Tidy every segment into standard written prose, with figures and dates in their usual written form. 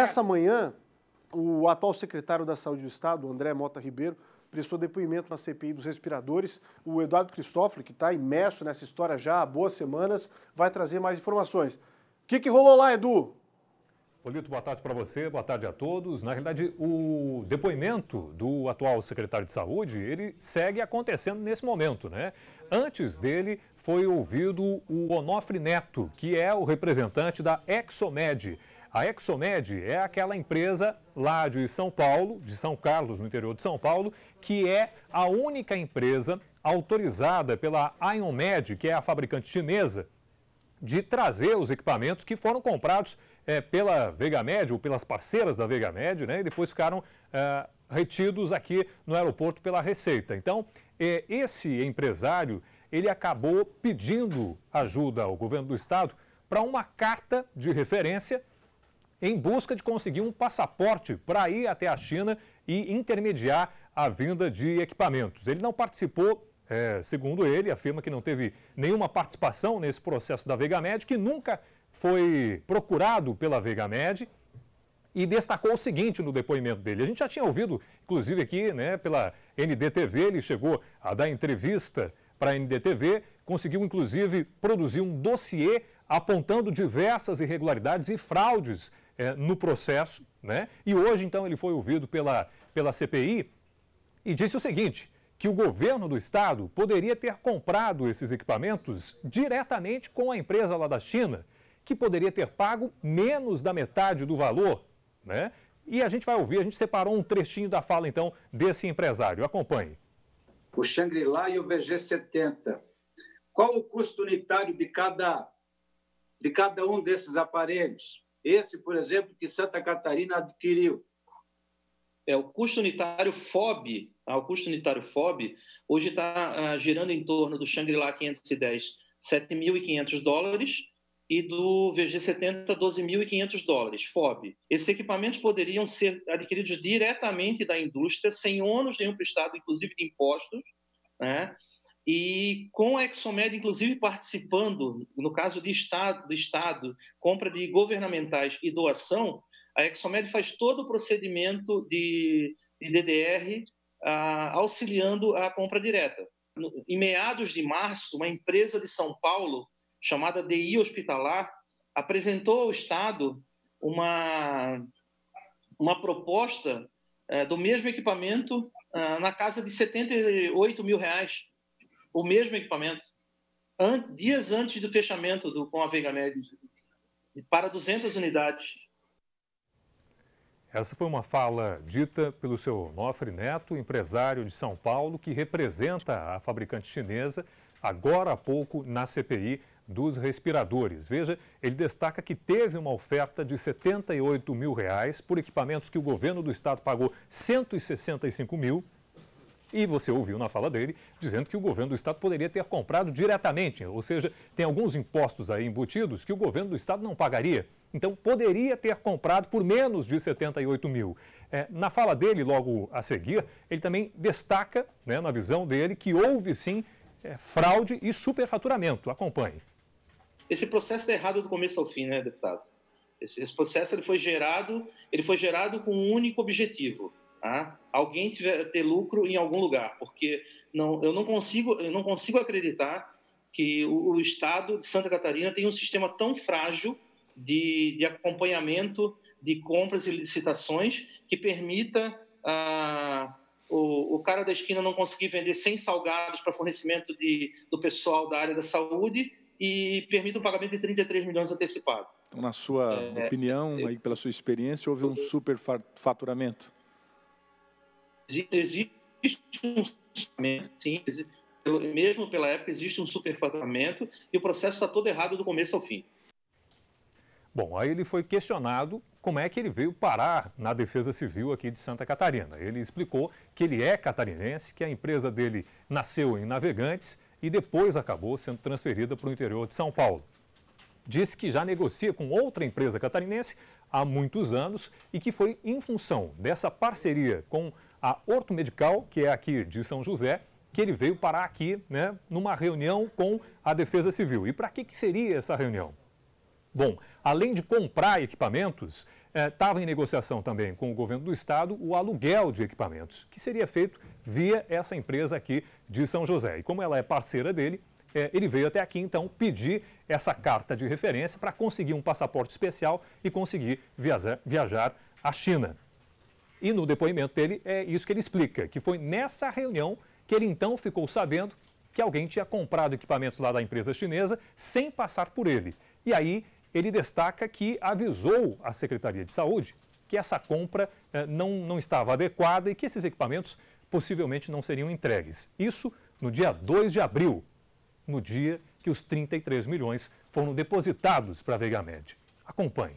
Essa manhã, o atual secretário da Saúde do Estado, André Mota Ribeiro, prestou depoimento na CPI dos respiradores. O Eduardo Cristófilo, que está imerso nessa história já há boas semanas, vai trazer mais informações. O que rolou lá, Edu? Polito, boa tarde para você, boa tarde a todos. Na realidade, o depoimento do atual secretário de Saúde, ele segue acontecendo nesse momento, né? Antes dele, foi ouvido o Onofre Neto, que é o representante da Exomed. A Exomed é aquela empresa lá de São Paulo, de São Carlos, no interior de São Paulo, que é a única empresa autorizada pela Ionmed, que é a fabricante chinesa, de trazer os equipamentos que foram comprados pela Vegamed ou pelas parceiras da Vegamed, né? E depois ficaram retidos aqui no aeroporto pela Receita. Então, esse empresário, ele acabou pedindo ajuda ao governo do estado para uma carta de referência em busca de conseguir um passaporte para ir até a China e intermediar a vinda de equipamentos. Ele não participou, segundo ele, afirma que não teve nenhuma participação nesse processo da Vegamed, que nunca foi procurado pela Vegamed, e destacou o seguinte no depoimento dele. A gente já tinha ouvido, inclusive aqui, né, pela NDTV, ele chegou a dar entrevista para a NDTV, conseguiu inclusive produzir um dossiê apontando diversas irregularidades e fraudes no processo, né? E hoje, então, ele foi ouvido pela CPI e disse o seguinte, que o governo do estado poderia ter comprado esses equipamentos diretamente com a empresa lá da China, que poderia ter pago menos da metade do valor, né? E a gente vai ouvir, a gente separou um trechinho da fala, então, desse empresário. Acompanhe. O Shangri-La e o VG70. Qual o custo unitário de cada um desses aparelhos? Esse, por exemplo, que Santa Catarina adquiriu. O custo unitário FOB, hoje está girando em torno do Shangri-La 510, $7.500 e do VG70, $12.500, FOB. Esses equipamentos poderiam ser adquiridos diretamente da indústria, sem ônus nenhum para o Estado, inclusive de impostos, né? E com a Exomed, inclusive, participando, no caso do Estado, compra de governamentais e doação, a Exomed faz todo o procedimento de DDR, auxiliando a compra direta. Em meados de março, uma empresa de São Paulo, chamada DI Hospitalar, apresentou ao Estado uma proposta do mesmo equipamento na casa de R$78 mil. O mesmo equipamento, dias antes do fechamento com a Vegamed, para 200 unidades. Essa foi uma fala dita pelo seu Onofre Neto, empresário de São Paulo, que representa a fabricante chinesa, agora há pouco na CPI dos respiradores. Veja, ele destaca que teve uma oferta de R$78 mil por equipamentos que o governo do estado pagou R$165 mil. E você ouviu na fala dele dizendo que o governo do estado poderia ter comprado diretamente, ou seja, tem alguns impostos aí embutidos que o governo do estado não pagaria. Então, poderia ter comprado por menos de R$78 mil. Na fala dele, logo a seguir, ele também destaca, né, na visão dele, que houve sim fraude e superfaturamento. Acompanhe. Esse processo está errado do começo ao fim, né, deputado? Esse processo ele foi gerado com um único objetivo. Alguém ter lucro em algum lugar, porque eu não consigo acreditar que o Estado de Santa Catarina tem um sistema tão frágil de acompanhamento de compras e licitações que permita o cara da esquina não conseguir vender 100 salgados para fornecimento do pessoal da área da saúde e permita o pagamento de 33 milhões antecipado. Então, na sua opinião, aí, pela sua experiência, houve um superfaturamento? Existe um superfaturamento, sim. Mesmo pela época, existe um superfaturamento e o processo está todo errado do começo ao fim. Bom, aí ele foi questionado como é que ele veio parar na Defesa Civil aqui de Santa Catarina. Ele explicou que ele é catarinense, que a empresa dele nasceu em Navegantes e depois acabou sendo transferida para o interior de São Paulo. Disse que já negocia com outra empresa catarinense há muitos anos e que foi em função dessa parceria com a Orto Medical, que é aqui de São José, que ele veio parar aqui, né, numa reunião com a Defesa Civil. E para que seria essa reunião? Bom, além de comprar equipamentos, estava em negociação também com o governo do estado o aluguel de equipamentos, que seria feito via essa empresa aqui de São José. E como ela é parceira dele, ele veio até aqui, então, pedir essa carta de referência para conseguir um passaporte especial e conseguir viajar à China. E no depoimento dele, é isso que ele explica, que foi nessa reunião que ele então ficou sabendo que alguém tinha comprado equipamentos lá da empresa chinesa sem passar por ele. E aí ele destaca que avisou a Secretaria de Saúde que essa compra não estava adequada e que esses equipamentos possivelmente não seriam entregues. Isso no dia 2 de abril, no dia que os 33 milhões foram depositados para a Veigamed. Acompanhe.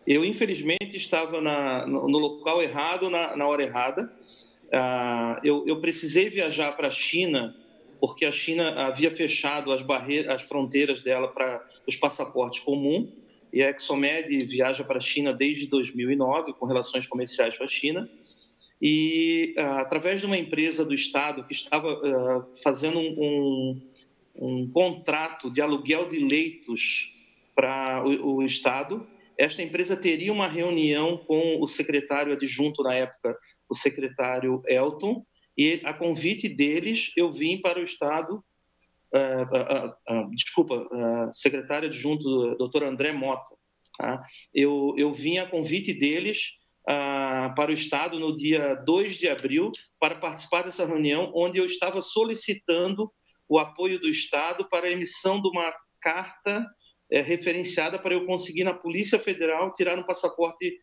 Eu, infelizmente, estava no local errado, na hora errada. Eu precisei viajar para a China, porque a China havia fechado as fronteiras dela para os passaportes comuns, e a Exomed viaja para a China desde 2009, com relações comerciais com a China. E, através de uma empresa do Estado que estava fazendo um contrato de aluguel de leitos para o Estado, esta empresa teria uma reunião com o secretário adjunto na época, o secretário Elton, e a convite deles eu vim para o Estado, secretário adjunto, doutor André Mota. Tá? Eu vim a convite deles para o Estado no dia 2 de abril para participar dessa reunião, onde eu estava solicitando o apoio do Estado para a emissão de uma carta referenciada para eu conseguir na Polícia Federal tirar um passaporte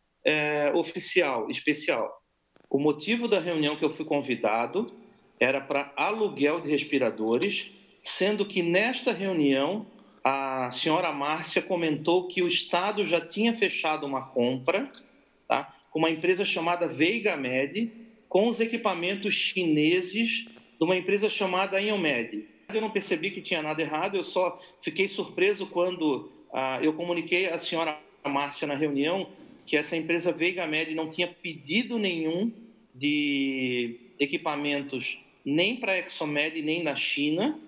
oficial, especial. O motivo da reunião que eu fui convidado era para aluguel de respiradores, sendo que nesta reunião a senhora Márcia comentou que o Estado já tinha fechado uma compra, tá, com uma empresa chamada Veigamed, com os equipamentos chineses de uma empresa chamada Iomed. Eu não percebi que tinha nada errado, eu só fiquei surpreso quando eu comuniquei à senhora Márcia na reunião que essa empresa Veigamed não tinha pedido nenhum de equipamentos nem para a Exomed, nem na China.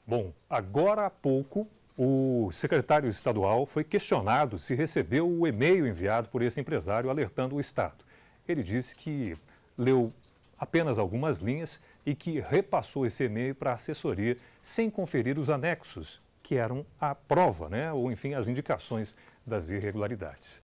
Bom, agora há pouco, o secretário estadual foi questionado se recebeu o e-mail enviado por esse empresário alertando o Estado. Ele disse que leu apenas algumas linhas e que repassou esse e-mail para a assessoria sem conferir os anexos, que eram a prova, né? Ou, enfim, as indicações das irregularidades.